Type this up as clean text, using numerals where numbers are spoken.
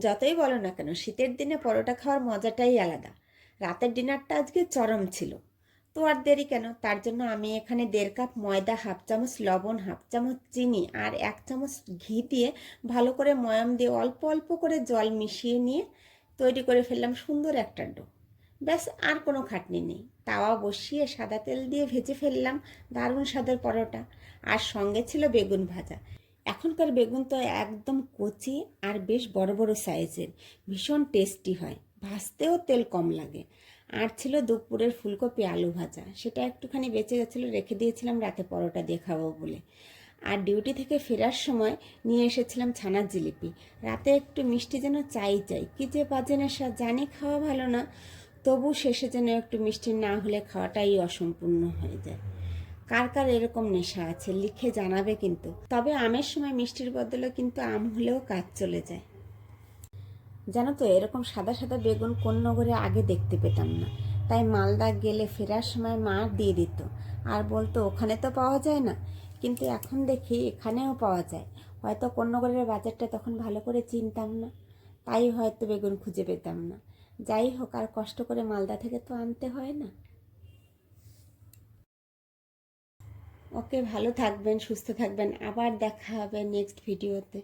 যতই বলো না কেন শীতের দিনে পরোটা খাওয়ার মজাটাই আলাদা। রাতের ডিনারটা আজকে চরম ছিল। তো আর দেরি কেন, তার জন্য আমি এখানে 1.5 কাপ ময়দা, হাফ চামচ লবণ, হাফ চামচ চিনি আর 1 চামচ ঘি দিয়ে ভালো করে ময়াম দিয়ে অল্প অল্প করে জল মিশিয়ে নিয়ে তৈরি করে ফেললাম সুন্দর একটা ডো। ব্যাস, আর কোনো খাটনি নেই। তাওয়া বসিয়ে সাদা তেল দিয়ে ভেজে ফেললাম দারুণ স্বাদের পরোটা। আর সঙ্গে ছিল বেগুন ভাজা। এখনকার বেগুন তো একদম কচি আর বেশ বড় বড় সাইজের, ভীষণ টেস্টি হয়, ভাজতেও তেল কম লাগে। আর ছিল দুপুরের ফুলকপি আলু ভাজা, সেটা একটুখানি বেঁচে গেছিলো, রেখে দিয়েছিলাম রাতে পরোটা দিয়ে খাবো বলে। আর ডিউটি থেকে ফেরার সময় নিয়ে এসেছিলাম ছানার জিলিপি। রাতে একটু মিষ্টি যেন চাই চাই, কী যে বাজে নেশা, জানি খাওয়া ভালো না, তবু শেষে যেন একটু মিষ্টি না হলে খাওয়াটাই অসম্পূর্ণ হয়ে যায়। কার কার এরকম নেশা আছে লিখে জানাবে কিন্তু। তবে আমের সময় মিষ্টির বদলে কিন্তু আম হলেও কাজ চলে যায়। জানো তো, এরকম সাদা সাদা বেগুন কোন নগরে আগে দেখতে পেতাম না। তাই মালদা গেলে ফেরার সময় মা দিয়ে দিত আর বলতো ওখানে তো পাওয়া যায় না, কিন্তু এখন দেখি এখানেও পাওয়া যায়। হয়তো কোন নগরের বাজারটা তখন ভালো করে চিনতাম না, তাই হয়তো বেগুন খুঁজে পেতাম না। যাই হোক, আর কষ্ট করে মালদা থেকে তো আনতে হয় না। ওকে, ভালো থাকবেন, সুস্থ থাকবেন, আবার দেখা হবে নেক্সট ভিডিওতে।